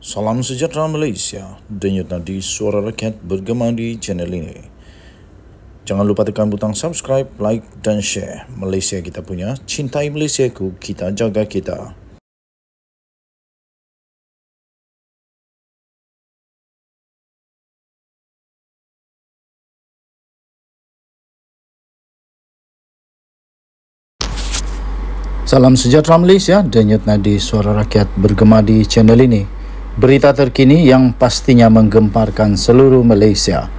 Salam sejahtera Malaysia, denyut nadi suara rakyat bergema di channel ini. Jangan lupa tekan butang subscribe, like dan share. Malaysia kita punya, cintai Malaysiaku, kita jaga kita. Salam sejahtera Malaysia, denyut nadi suara rakyat bergema di channel ini. Berita terkini yang pastinya menggemparkan seluruh Malaysia.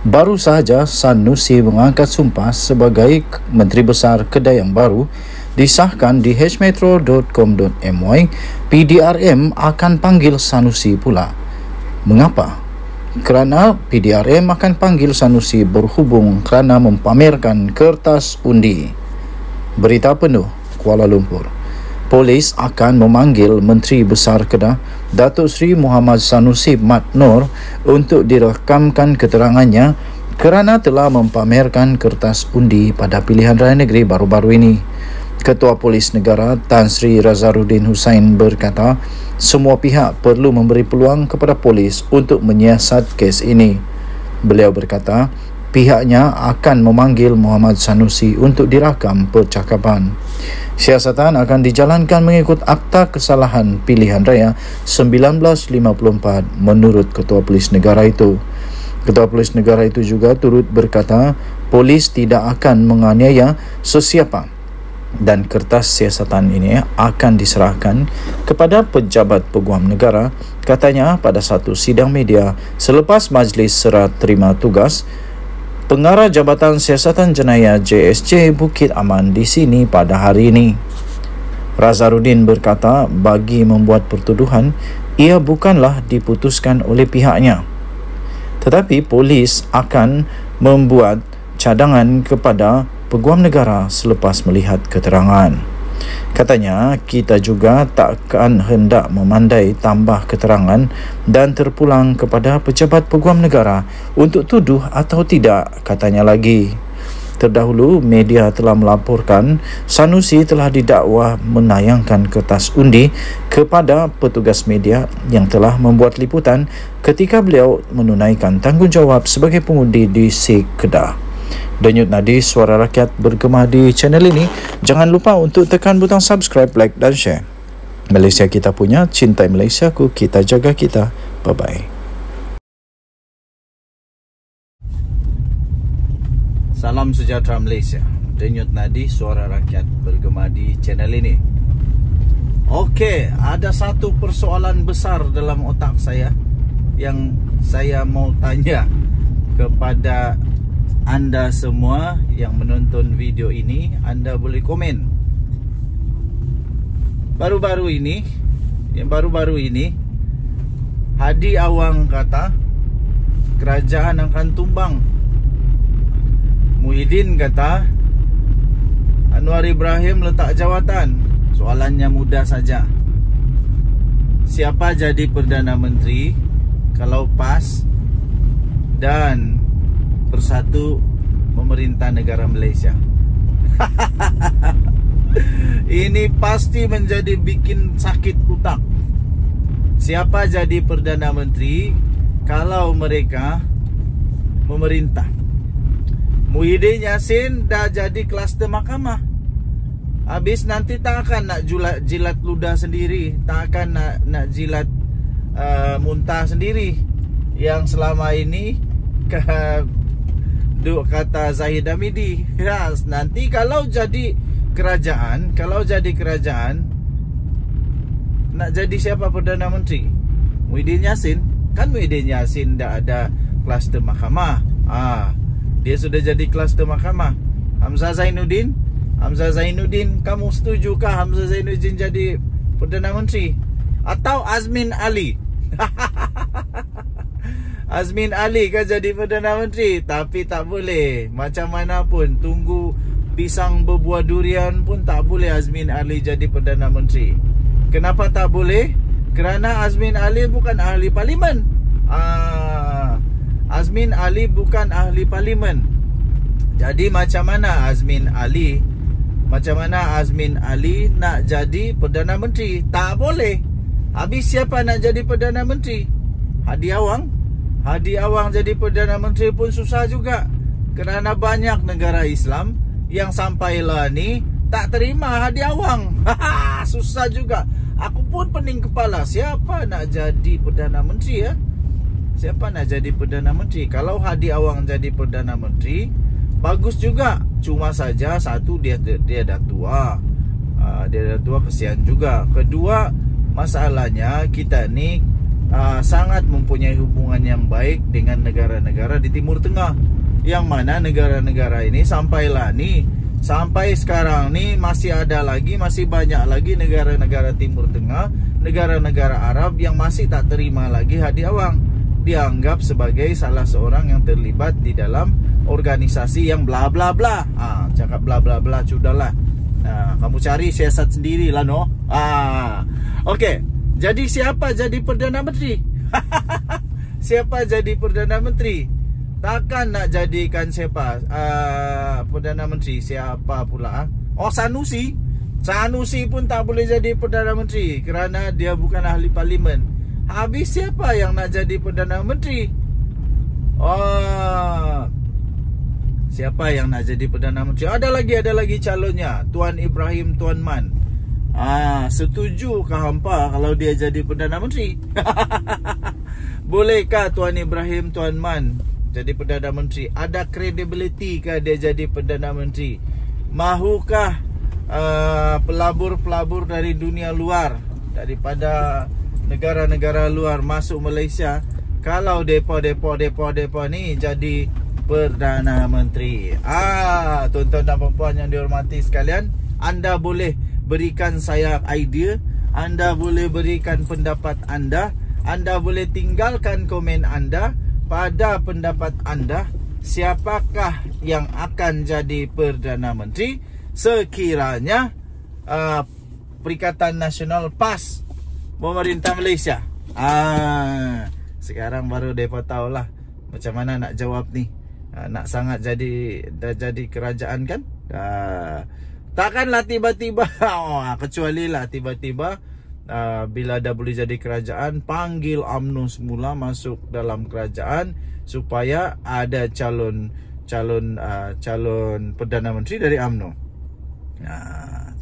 Baru sahaja Sanusi mengangkat sumpah sebagai Menteri Besar Kedah yang baru disahkan di hmetro.com.my. PDRM akan panggil Sanusi pula. Mengapa? Kerana PDRM akan panggil Sanusi berhubung kerana mempamerkan kertas undi. Berita penuh Kuala Lumpur. Polis akan memanggil Menteri Besar Kedah Datuk Seri Muhammad Sanusi Mat Noor untuk direkamkan keterangannya kerana telah mempamerkan kertas undi pada pilihan raya negeri baru-baru ini. Ketua Polis Negara Tan Sri Razaruddin Hussain berkata, semua pihak perlu memberi peluang kepada polis untuk menyiasat kes ini. Beliau berkata, pihaknya akan memanggil Muhammad Sanusi untuk dirakam percakapan. Siasatan akan dijalankan mengikut Akta Kesalahan Pilihan Raya 1954 menurut Ketua Polis Negara itu. Ketua Polis Negara itu juga turut berkata, polis tidak akan menganiaya sesiapa dan kertas siasatan ini akan diserahkan kepada pejabat peguam negara, katanya pada satu sidang media selepas majlis serah terima tugas Pengarah Jabatan Siasatan Jenayah JSJ Bukit Aman di sini pada hari ini. Razaruddin berkata, bagi membuat pertuduhan, ia bukanlah diputuskan oleh pihaknya. Tetapi polis akan membuat cadangan kepada peguam negara selepas melihat keterangan. Katanya, kita juga takkan hendak memandai tambah keterangan dan terpulang kepada pejabat peguam negara untuk tuduh atau tidak, katanya lagi. Terdahulu, media telah melaporkan Sanusi telah didakwa menayangkan kertas undi kepada petugas media yang telah membuat liputan ketika beliau menunaikan tanggungjawab sebagai pengundi di SIG Kedah. Denyut nadi suara rakyat bergema di channel ini. Jangan lupa untuk tekan butang subscribe, like dan share. Malaysia kita punya, cintai Malaysiaku, kita jaga kita. Bye-bye. Salam sejahtera Malaysia. Denyut nadi suara rakyat bergema di channel ini. Okey, ada satu persoalan besar dalam otak saya yang saya mau tanya kepada anda semua yang menonton video ini. Anda boleh komen. Baru-baru ini Hadi Awang kata kerajaan akan tumbang. Muhyiddin kata Anwar Ibrahim letak jawatan. Soalannya mudah saja. Siapa jadi Perdana Menteri kalau PAS dan Bersatu memerintah negara Malaysia? Ini pasti menjadi bikin sakit otak. Siapa jadi Perdana Menteri kalau mereka memerintah? Muhyiddin Yassin dah jadi kluster mahkamah. Habis nanti tak akan nak jilat ludah sendiri, tak akan nak jilat muntah sendiri. Yang selama ini kata Zahid Hamidi, nanti kalau jadi kerajaan nak jadi siapa Perdana Menteri? Muhyiddin Yassin. Kan Muhyiddin Yassin dah ada kluster mahkamah. Dia sudah jadi kluster mahkamah. Hamzah Zainuddin, kamu setujukah Hamzah Zainuddin jadi Perdana Menteri? Atau Azmin Ali? Azmin Ali kan jadi Perdana Menteri. Tapi tak boleh. Macam mana pun, tunggu pisang berbuah durian pun tak boleh Azmin Ali jadi Perdana Menteri. Kenapa tak boleh? Kerana Azmin Ali bukan ahli parlimen. Azmin Ali bukan ahli parlimen. Jadi macam mana Azmin Ali nak jadi Perdana Menteri? Tak boleh. Habis siapa nak jadi Perdana Menteri? Hadi Awang. Hadi Awang jadi Perdana Menteri pun susah juga, kerana banyak negara Islam yang sampailah ni tak terima Hadi Awang. Susah juga. Aku pun pening kepala, siapa nak jadi Perdana Menteri ya? Siapa nak jadi Perdana Menteri? Kalau Hadi Awang jadi Perdana Menteri, bagus juga. Cuma saja satu, dia dah tua. Dia dah tua, kesian juga. Kedua, masalahnya kita ni sangat mempunyai hubungan yang baik dengan negara-negara di Timur Tengah, yang mana negara-negara ini sampai sekarang ni masih ada lagi, masih banyak lagi negara-negara Timur Tengah, negara-negara Arab yang masih tak terima lagi Hadi Awang. Dianggap sebagai salah seorang yang terlibat di dalam organisasi yang bla bla bla. Cakap bla bla bla sudahlah. Kamu cari siasat sendirilah, no. Okey. Jadi siapa jadi Perdana Menteri? Siapa jadi Perdana Menteri? Takkan nak jadikan siapa Perdana Menteri? Siapa pula? Oh, Sanusi. Sanusi pun tak boleh jadi Perdana Menteri kerana dia bukan ahli parlimen. Habis siapa yang nak jadi Perdana Menteri? Siapa yang nak jadi Perdana Menteri? Ada lagi calonnya, Tuan Ibrahim Tuan Man. Setujukah hampa kalau dia jadi Perdana Menteri? Bolehkah Tuan Ibrahim Tuan Man jadi Perdana Menteri? Ada credibility kah dia jadi Perdana Menteri? Mahukah pelabur-pelabur dari dunia luar, daripada negara-negara luar masuk Malaysia, kalau depa ni jadi Perdana Menteri? Tuan-tuan dan puan yang dihormati sekalian, anda boleh berikan saya idea, anda boleh berikan pendapat anda boleh tinggalkan komen anda pada pendapat anda. Siapakah yang akan jadi Perdana Menteri sekiranya Perikatan Nasional PAS pemerintah Malaysia? Sekarang baru mereka tahulah macam mana nak jawab ni. Nak sangat jadi kerajaan kan? Takkanlah tiba-tiba kecuali lah tiba-tiba bila dah boleh jadi kerajaan, panggil UMNO semula masuk dalam kerajaan supaya ada calon Perdana Menteri dari UMNO.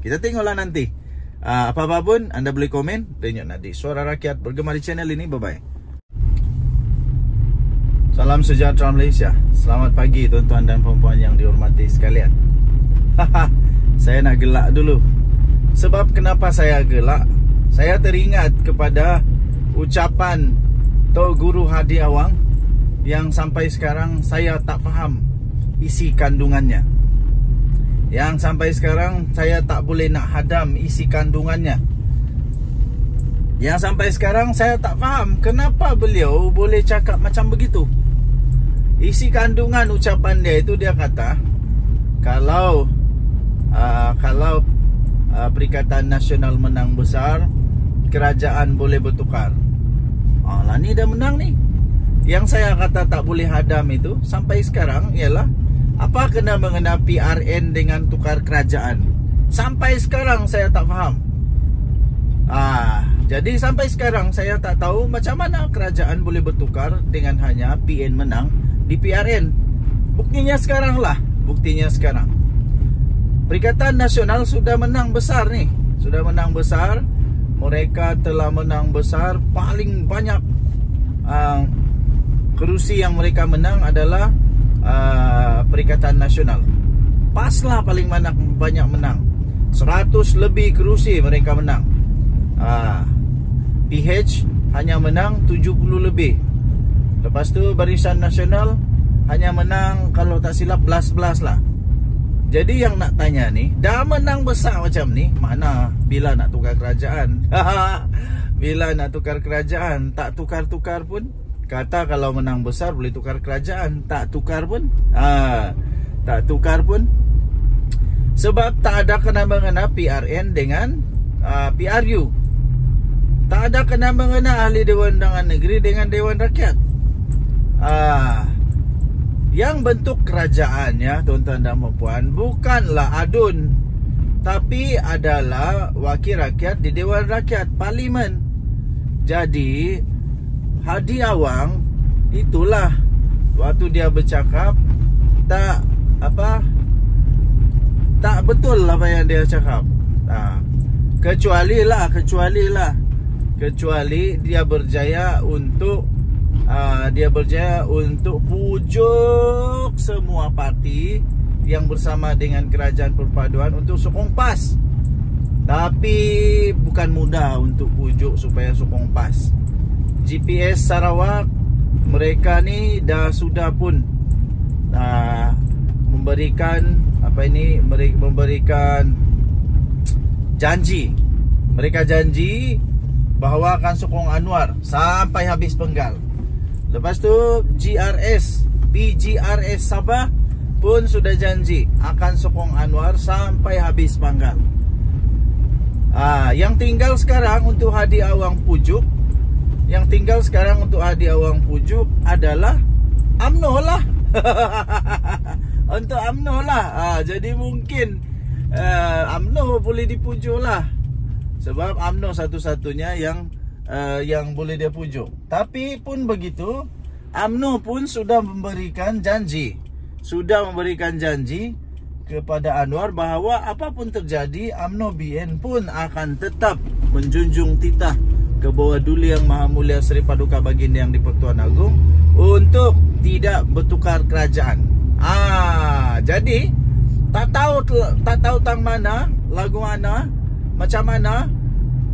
Kita tengoklah nanti. Apa-apa pun anda boleh komen. Denyut Nadi, Suara Rakyat bergema di channel ini. Bye-bye. Salam sejahtera Malaysia. Selamat pagi tuan-tuan dan puan-puan yang dihormati sekalian. Saya nak gelak dulu. Sebab kenapa saya gelak? Saya teringat kepada ucapan Tok Guru Hadi Awang yang sampai sekarang saya tak faham isi kandungannya. Yang sampai sekarang saya tak boleh nak hadam isi kandungannya. Yang sampai sekarang saya tak faham kenapa beliau boleh cakap macam begitu. Isi kandungan ucapan dia itu, dia kata kalau Perikatan Nasional menang besar, kerajaan boleh bertukar. Lah ni dah menang ni. Yang saya kata tak boleh hadam itu sampai sekarang ialah apa kena mengena PRN dengan tukar kerajaan. Sampai sekarang saya tak faham. Jadi sampai sekarang saya tak tahu macam mana kerajaan boleh bertukar dengan hanya PN menang di PRN. Buktinya sekarang lah. Buktinya sekarang Perikatan Nasional sudah menang besar ni. Sudah menang besar. Mereka telah menang besar. Paling banyak kerusi yang mereka menang adalah Perikatan Nasional. PAS lah paling banyak menang. 100 lebih kerusi mereka menang. PH hanya menang 70 lebih. Lepas tu Barisan Nasional hanya menang, kalau tak silap, 11 lah. Jadi yang nak tanya ni, dah menang besar macam ni, mana bila nak tukar kerajaan? Bila nak tukar kerajaan, tak tukar-tukar pun. Kata kalau menang besar boleh tukar kerajaan, tak tukar pun. Tak tukar pun. Sebab tak ada kena-mengena PRN dengan PRU. Tak ada kena-mengena Ahli Dewan Undangan Negeri dengan Dewan Rakyat. Yang bentuk kerajaan, ya tuan-tuan dan puan, bukanlah ADUN, tapi adalah wakil rakyat di Dewan Rakyat, Parlimen. Jadi Hadi Awang itulah waktu dia bercakap tak betul apa yang dia cakap. Kecuali dia berjaya untuk pujuk semua parti yang bersama dengan Kerajaan Perpaduan untuk sokong PAS. Tapi bukan mudah untuk pujuk supaya sokong PAS. GPS Sarawak, mereka ni sudah pun memberikan janji. Mereka janji bahawa akan sokong Anwar sampai habis penggal. Lepas tu PGRS Sabah pun sudah janji akan sokong Anwar sampai habis panggal. Yang tinggal sekarang untuk Hadi Awang pujuk, adalah UMNO lah. Untuk UMNO lah. Jadi mungkin UMNO boleh dipujuk lah, sebab UMNO satu-satunya yang boleh dia pujuk. Tapi pun begitu, UMNO pun sudah memberikan janji kepada Anwar bahawa apapun terjadi, UMNO BN pun akan tetap menjunjung titah Kebawah-Duli Yang Maha Mulia Seri Paduka Baginda Yang di-Pertuan Agong untuk tidak bertukar kerajaan. Jadi tak tahu tang mana, lagu mana, macam mana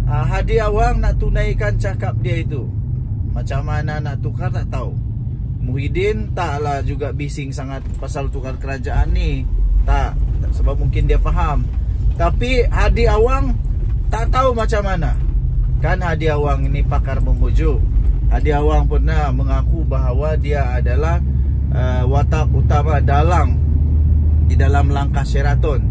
Hadi Awang nak tunaikan cakap dia itu. Macam mana nak tukar tak tahu. Muhyiddin taklah juga bising sangat pasal tukar kerajaan ni. Tak, sebab mungkin dia faham. Tapi Hadi Awang tak tahu macam mana. Kan Hadi Awang ini pakar memujuk. Hadi Awang pernah mengaku bahawa dia adalah watak utama dalang di dalam langkah Sheraton.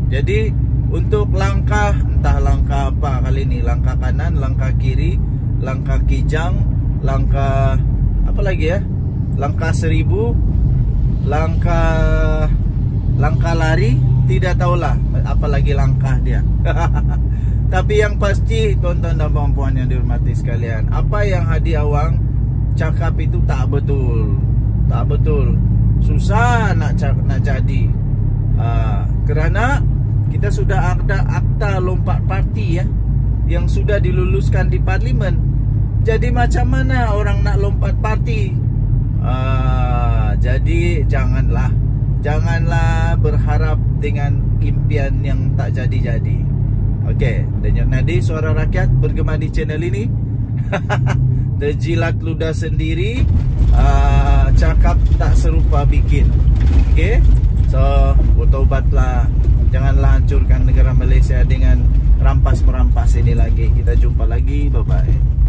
Jadi untuk langkah, entah langkah apa kali ini, langkah kanan, langkah kiri, langkah kijang, langkah apa lagi ya? Langkah 1000, langkah lari, tidak tahulah apa lagi langkah dia. Tapi yang pasti, tuan-tuan dan puan-puan yang dihormati sekalian, apa yang Hadi Awang cakap itu tak betul. Susah nak jadi. Kerana kita sudah ada akta lompat parti ya, yang sudah diluluskan di parlimen. Jadi macam mana orang nak lompat parti? Jadi janganlah berharap dengan impian yang tak jadi-jadi. Okey, Denyut Nadi Suara Rakyat bergema di channel ini. Terjilat ludah sendiri, cakap tak serupa bikin. Okey, so bertaubatlah. Janganlah hancurkan negara Malaysia dengan rampas-merampas ini lagi. Kita jumpa lagi, bye-bye.